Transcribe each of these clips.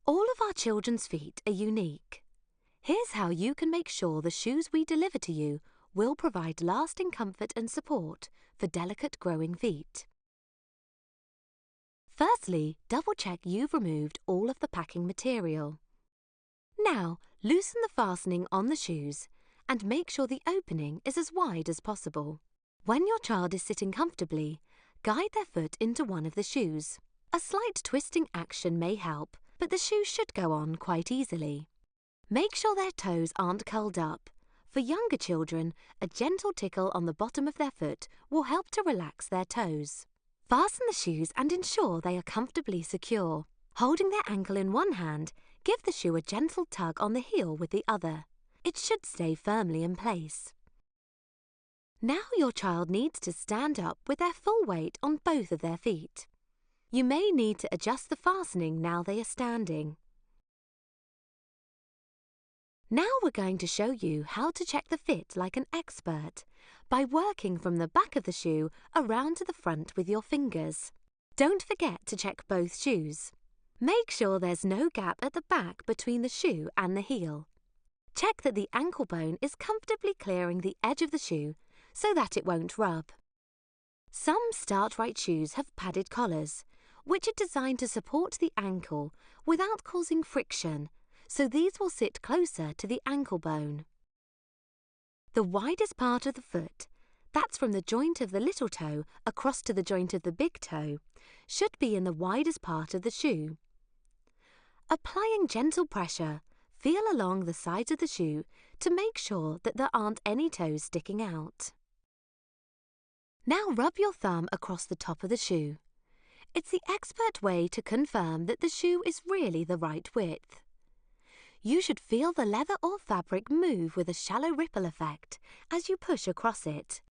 All of our children's feet are unique. Here's how you can make sure the shoes we deliver to you will provide lasting comfort and support for delicate growing feet. Firstly, double-check you've removed all of the packing material. Now, loosen the fastening on the shoes and make sure the opening is as wide as possible. When your child is sitting comfortably, guide their foot into one of the shoes. A slight twisting action may help, but the shoe should go on quite easily. Make sure their toes aren't curled up. For younger children, a gentle tickle on the bottom of their foot will help to relax their toes. Fasten the shoes and ensure they are comfortably secure. Holding their ankle in one hand, give the shoe a gentle tug on the heel with the other. It should stay firmly in place. Now your child needs to stand up with their full weight on both of their feet. You may need to adjust the fastening now they are standing. Now we're going to show you how to check the fit like an expert by working from the back of the shoe around to the front with your fingers. Don't forget to check both shoes. Make sure there's no gap at the back between the shoe and the heel. Check that the ankle bone is comfortably clearing the edge of the shoe so that it won't rub. Some Start-rite shoes have padded collars, which are designed to support the ankle without causing friction, so these will sit closer to the ankle bone. The widest part of the foot, that's from the joint of the little toe across to the joint of the big toe, should be in the widest part of the shoe. Applying gentle pressure, feel along the sides of the shoe to make sure that there aren't any toes sticking out. Now rub your thumb across the top of the shoe. It's the expert way to confirm that the shoe is really the right width. You should feel the leather or fabric move with a shallow ripple effect as you push across it.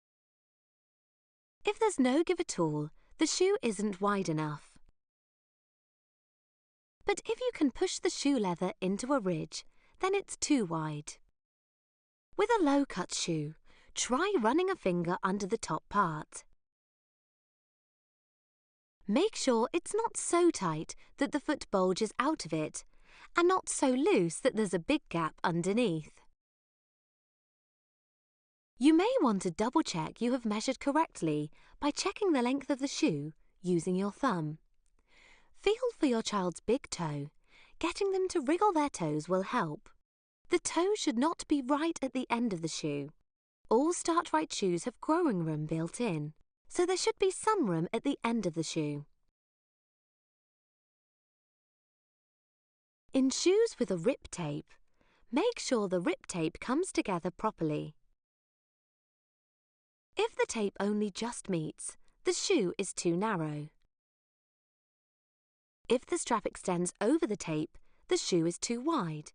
If there's no give at all, the shoe isn't wide enough. But if you can push the shoe leather into a ridge, then it's too wide. With a low-cut shoe, try running a finger under the top part. Make sure it's not so tight that the foot bulges out of it, and not so loose that there's a big gap underneath. You may want to double-check you have measured correctly by checking the length of the shoe using your thumb. Feel for your child's big toe. Getting them to wriggle their toes will help. The toe should not be right at the end of the shoe. All Start-rite shoes have growing room built in, so there should be some room at the end of the shoe. In shoes with a rip tape, make sure the rip tape comes together properly. If the tape only just meets, the shoe is too narrow. If the strap extends over the tape, the shoe is too wide.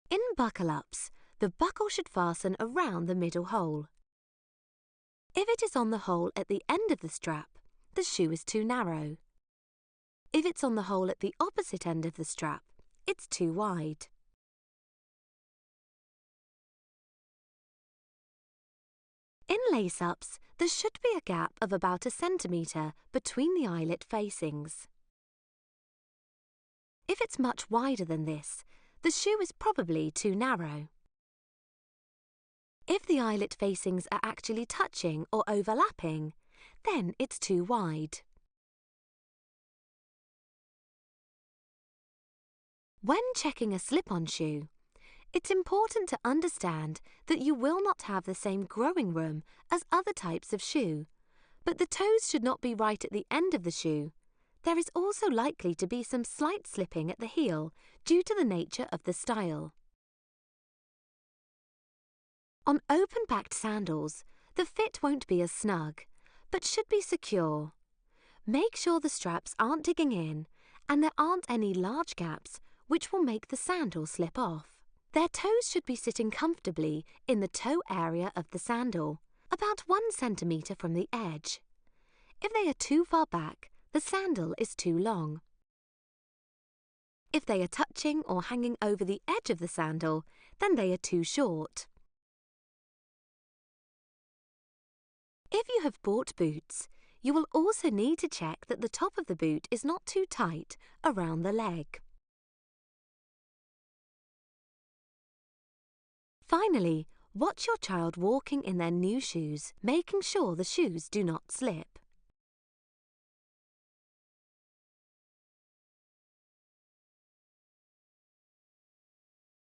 In buckle-ups, the buckle should fasten around the middle hole. If it is on the hole at the end of the strap, the shoe is too narrow. If it's on the hole at the opposite end of the strap, it's too wide. In lace-ups, there should be a gap of about 1 centimetre between the eyelet facings. If it's much wider than this, the shoe is probably too narrow. If the eyelet facings are actually touching or overlapping, then it's too wide. When checking a slip-on shoe, it's important to understand that you will not have the same growing room as other types of shoe, but the toes should not be right at the end of the shoe. There is also likely to be some slight slipping at the heel due to the nature of the style. On open-backed sandals, the fit won't be as snug, but should be secure. Make sure the straps aren't digging in and there aren't any large gaps which will make the sandal slip off. Their toes should be sitting comfortably in the toe area of the sandal, about 1 centimetre from the edge. If they are too far back, the sandal is too long. If they are touching or hanging over the edge of the sandal, then they are too short. If you have bought boots, You will also need to check that the top of the boot is not too tight around the leg. Finally, watch your child walking in their new shoes, making sure the shoes do not slip.